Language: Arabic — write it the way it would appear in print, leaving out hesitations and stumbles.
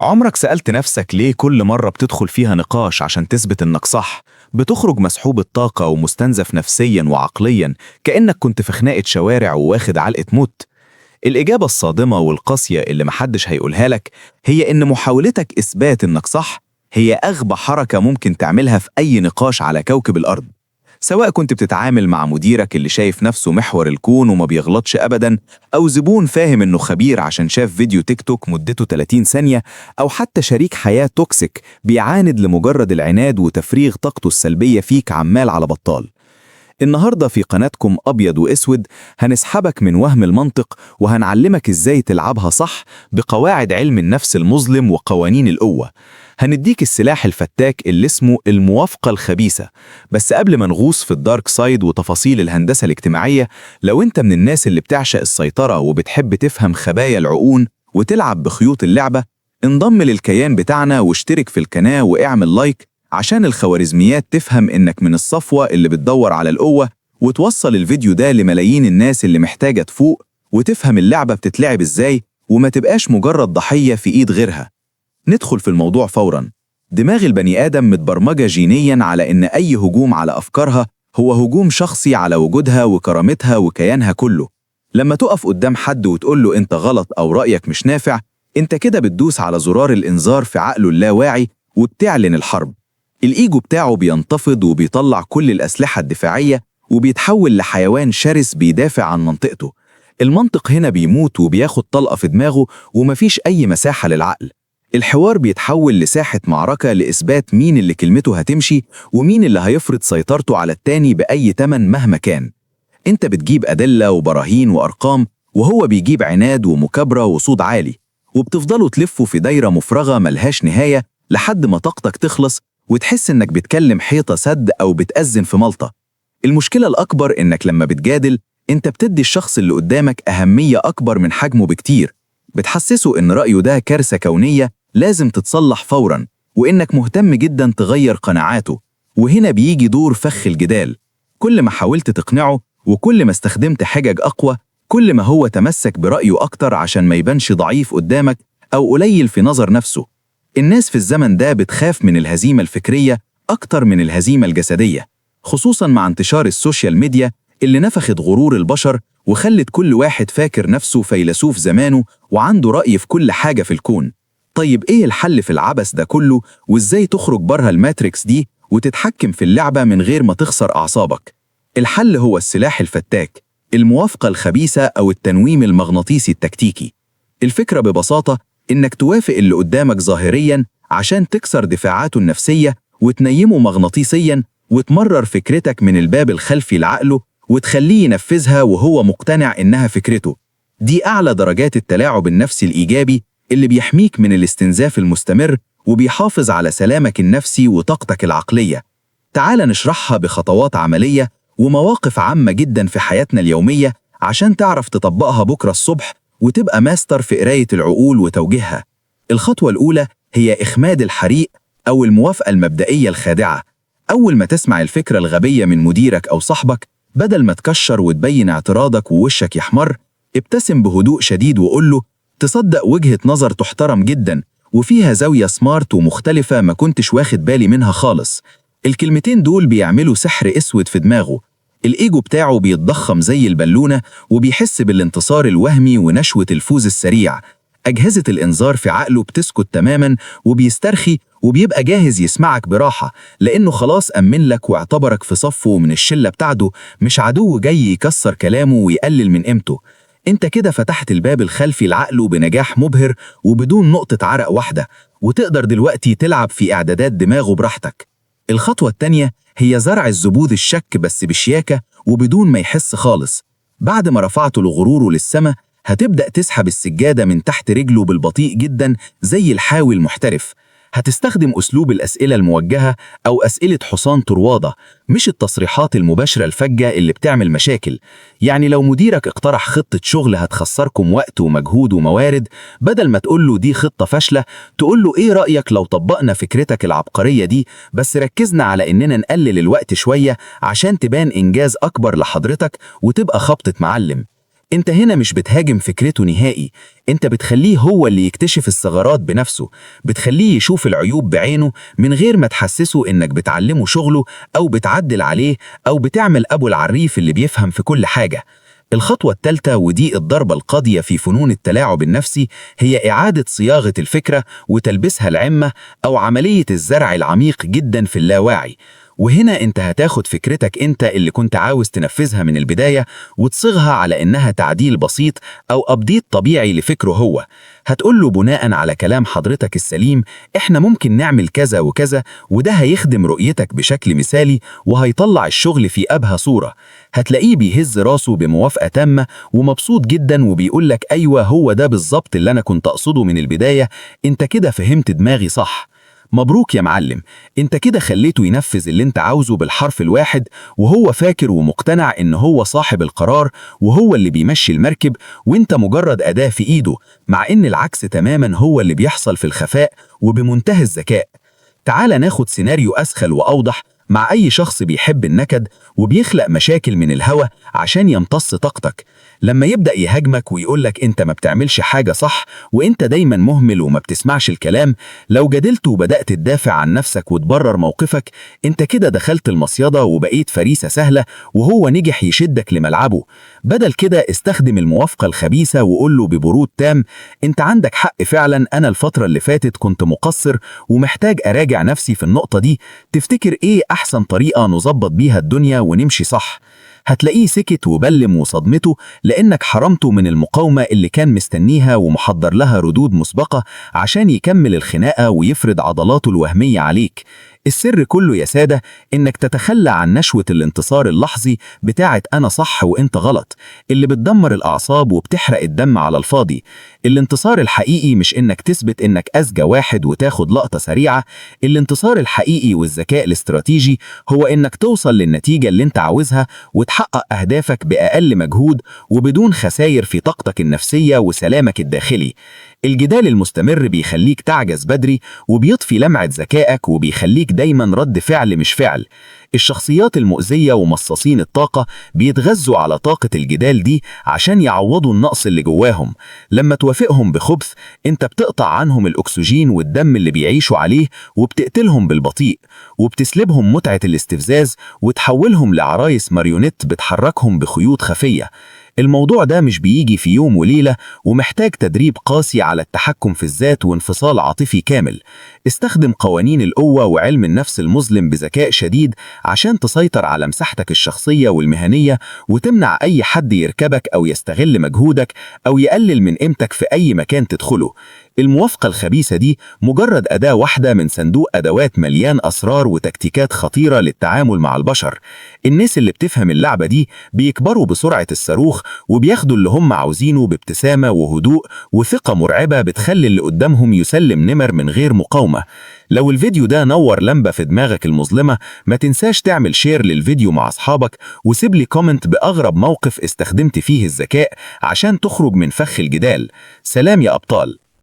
عمرك سألت نفسك ليه كل مرة بتدخل فيها نقاش عشان تثبت إنك صح بتخرج مسحوب الطاقة ومستنزف نفسيا وعقليا كأنك كنت في خناقة شوارع وواخد علقة موت؟ الإجابة الصادمة والقاسية اللي محدش هيقولها لك هي إن محاولتك إثبات إنك صح هي أغبى حركة ممكن تعملها في أي نقاش على كوكب الأرض. سواء كنت بتتعامل مع مديرك اللي شايف نفسه محور الكون وما بيغلطش أبداً، أو زبون فاهم إنه خبير عشان شاف فيديو تيك توك مدته 30 ثانية، أو حتى شريك حياة توكسيك بيعاند لمجرد العناد وتفريغ طاقته السلبية فيك عمال على بطال. النهاردة في قناتكم أبيض وأسود هنسحبك من وهم المنطق وهنعلمك إزاي تلعبها صح بقواعد علم النفس المظلم وقوانين القوة. هنديك السلاح الفتاك اللي اسمه الموافقة الخبيثة. بس قبل ما نغوص في الدارك سايد وتفاصيل الهندسة الاجتماعية، لو انت من الناس اللي بتعشق السيطرة وبتحب تفهم خبايا العقول وتلعب بخيوط اللعبة، انضم للكيان بتاعنا واشترك في القناة واعمل لايك عشان الخوارزميات تفهم إنك من الصفوة اللي بتدور على القوة، وتوصل الفيديو ده لملايين الناس اللي محتاجة تفوق وتفهم اللعبة بتتلعب إزاي وما تبقاش مجرد ضحية في إيد غيرها. ندخل في الموضوع فوراً. دماغ البني آدم متبرمجة جينياً على إن أي هجوم على أفكارها هو هجوم شخصي على وجودها وكرامتها وكيانها كله. لما تقف قدام حد وتقوله أنت غلط أو رأيك مش نافع، أنت كده بتدوس على زرار الإنذار في عقله اللاواعي وبتعلن الحرب. الإيجو بتاعه بينتفض وبيطلع كل الأسلحة الدفاعية وبيتحول لحيوان شرس بيدافع عن منطقته. المنطق هنا بيموت وبياخد طلقة في دماغه ومفيش أي مساحة للعقل. الحوار بيتحول لساحة معركة لإثبات مين اللي كلمته هتمشي ومين اللي هيفرض سيطرته على التاني بأي تمن مهما كان. انت بتجيب أدلة وبراهين وأرقام، وهو بيجيب عناد ومكابرة وصوت عالي، وبتفضلوا تلفوا في دايرة مفرغة ملهاش نهاية لحد ما طاقتك تخلص وتحس إنك بتكلم حيطة سد أو بتأذن في ملطة. المشكلة الأكبر إنك لما بتجادل انت بتدي الشخص اللي قدامك أهمية أكبر من حجمه بكتير. بتحسسه إن رأيه ده كارثة كونية لازم تتصلح فوراً، وإنك مهتم جداً تغير قناعاته. وهنا بيجي دور فخ الجدال. كل ما حاولت تقنعه وكل ما استخدمت حجج أقوى، كل ما هو تمسك برأيه أكتر عشان ما يبانش ضعيف قدامك أو قليل في نظر نفسه. الناس في الزمن ده بتخاف من الهزيمة الفكرية أكتر من الهزيمة الجسدية، خصوصاً مع انتشار السوشيال ميديا اللي نفخت غرور البشر وخلت كل واحد فاكر نفسه فيلسوف زمانه وعنده رأي في كل حاجة في الكون. طيب إيه الحل في العبث ده كله، وإزاي تخرج برها الماتريكس دي وتتحكم في اللعبة من غير ما تخسر أعصابك؟ الحل هو السلاح الفتاك، الموافقة الخبيثة أو التنويم المغناطيسي التكتيكي. الفكرة ببساطة إنك توافق اللي قدامك ظاهرياً عشان تكسر دفاعاته النفسية وتنيمه مغناطيسياً، وتمرر فكرتك من الباب الخلفي لعقله وتخليه ينفذها وهو مقتنع إنها فكرته. دي أعلى درجات التلاعب النفسي الإيجابي اللي بيحميك من الاستنزاف المستمر وبيحافظ على سلامك النفسي وطاقتك العقلية. تعال نشرحها بخطوات عملية ومواقف عامة جدا في حياتنا اليومية عشان تعرف تطبقها بكرة الصبح وتبقى ماستر في قراية العقول وتوجيهها. الخطوة الأولى هي إخماد الحريق أو الموافقة المبدئية الخادعة. أول ما تسمع الفكرة الغبية من مديرك أو صاحبك، بدل ما تكشر وتبين اعتراضك ووشك يحمر، ابتسم بهدوء شديد وقول له تصدق وجهة نظر تحترم جدا وفيها زاوية سمارت ومختلفة ما كنتش واخد بالي منها خالص. الكلمتين دول بيعملوا سحر اسود في دماغه. الإيجو بتاعه بيتضخم زي البالونة وبيحس بالانتصار الوهمي ونشوة الفوز السريع. أجهزة الإنذار في عقله بتسكت تماماً وبيسترخي وبيبقى جاهز يسمعك براحة، لأنه خلاص أمن لك واعتبرك في صفه من الشلة بتاعته، مش عدو جاي يكسر كلامه ويقلل من قيمته. انت كده فتحت الباب الخلفي لعقله بنجاح مبهر وبدون نقطة عرق واحدة، وتقدر دلوقتي تلعب في إعدادات دماغه براحتك. الخطوة التانية هي زرع الزبود الشك بس بشياكة وبدون ما يحس خالص. بعد ما رفعته لغروره للسما، هتبدأ تسحب السجادة من تحت رجله بالبطيء جدا زي الحاوي المحترف. هتستخدم أسلوب الأسئلة الموجهة أو أسئلة حصان طروادة، مش التصريحات المباشرة الفجة اللي بتعمل مشاكل. يعني لو مديرك اقترح خطة شغل هتخسركم وقت ومجهود وموارد، بدل ما تقوله دي خطة فاشلة، تقوله إيه رأيك لو طبقنا فكرتك العبقرية دي بس ركزنا على إننا نقلل الوقت شوية عشان تبان إنجاز أكبر لحضرتك وتبقى خبطة معلم. انت هنا مش بتهاجم فكرته نهائي، انت بتخليه هو اللي يكتشف الثغرات بنفسه، بتخليه يشوف العيوب بعينه من غير ما تحسسه انك بتعلمه شغله او بتعدل عليه او بتعمل ابو العريف اللي بيفهم في كل حاجة. الخطوة الثالثة، ودي الضربة القاضية في فنون التلاعب النفسي، هي إعادة صياغة الفكرة وتلبسها العمة أو عملية الزرع العميق جدا في اللاواعي. وهنا انت هتاخد فكرتك انت اللي كنت عاوز تنفذها من البداية وتصيغها على انها تعديل بسيط او ابديت طبيعي لفكره هو. هتقوله بناء على كلام حضرتك السليم احنا ممكن نعمل كذا وكذا، وده هيخدم رؤيتك بشكل مثالي وهيطلع الشغل في أبهى صورة. هتلاقيه بيهز راسه بموافقة تامة ومبسوط جدا وبيقولك ايوه هو ده بالظبط اللي انا كنت اقصده من البداية، انت كده فهمت دماغي صح. مبروك يا معلم، انت كده خليته ينفذ اللي انت عاوزه بالحرف الواحد، وهو فاكر ومقتنع ان هو صاحب القرار وهو اللي بيمشي المركب وانت مجرد أداة في ايده، مع ان العكس تماما هو اللي بيحصل في الخفاء وبمنتهى الذكاء. تعال ناخد سيناريو أسخل وأوضح مع أي شخص بيحب النكد وبيخلق مشاكل من الهوا عشان يمتص طاقتك. لما يبدأ يهاجمك ويقولك انت ما بتعملش حاجة صح وانت دايما مهمل وما بتسمعش الكلام، لو جادلت وبدأت تدافع عن نفسك وتبرر موقفك، انت كده دخلت المصيدة وبقيت فريسة سهلة وهو نجح يشدك لملعبه. بدل كده استخدم الموافقة الخبيثة وقوله ببرود تام انت عندك حق فعلا، انا الفترة اللي فاتت كنت مقصر ومحتاج اراجع نفسي في النقطة دي، تفتكر ايه احسن طريقة نظبط بيها الدنيا ونمشي صح؟ هتلاقيه سكت وبلم وصدمته لأنك حرمته من المقاومة اللي كان مستنيها ومحضر لها ردود مسبقة عشان يكمل الخناقة ويفرض عضلاته الوهمية عليك. السر كله يا سادة إنك تتخلى عن نشوة الانتصار اللحظي بتاعت أنا صح وإنت غلط، اللي بتدمر الأعصاب وبتحرق الدم على الفاضي. الانتصار الحقيقي مش إنك تثبت إنك أذكى واحد وتاخد لقطة سريعة، الانتصار الحقيقي والذكاء الاستراتيجي هو إنك توصل للنتيجة اللي إنت عاوزها وتحقق أهدافك بأقل مجهود وبدون خسائر في طاقتك النفسية وسلامك الداخلي. الجدال المستمر بيخليك تعجز بدري وبيطفي لمعة ذكائك وبيخليك دايما رد فعل مش فعل. الشخصيات المؤذية ومصاصين الطاقة بيتغذوا على طاقة الجدال دي عشان يعوضوا النقص اللي جواهم. لما توافقهم بخبث انت بتقطع عنهم الأكسجين والدم اللي بيعيشوا عليه وبتقتلهم بالبطيء وبتسلبهم متعة الاستفزاز وتحولهم لعرايس ماريونيت بتحركهم بخيوط خفية. الموضوع ده مش بيجي في يوم وليلة ومحتاج تدريب قاسي على التحكم في الذات وانفصال عاطفي كامل. استخدم قوانين القوة وعلم النفس المظلم بذكاء شديد عشان تسيطر على مساحتك الشخصية والمهنية وتمنع أي حد يركبك أو يستغل مجهودك أو يقلل من قيمتك في أي مكان تدخله. الموافقة الخبيثة دي مجرد أداة واحدة من صندوق أدوات مليان أسرار وتكتيكات خطيرة للتعامل مع البشر. الناس اللي بتفهم اللعبة دي بيكبروا بسرعة الصاروخ وبياخدوا اللي هم عاوزينه بابتسامة وهدوء وثقة مرعبة بتخلي اللي قدامهم يسلم نمر من غير مقاومة. لو الفيديو ده نور لمبة في دماغك المظلمة ما تنساش تعمل شير للفيديو مع أصحابك وسيب لي كومنت بأغرب موقف استخدمت فيه الذكاء عشان تخرج من فخ الجدال. سلام يا أبطال.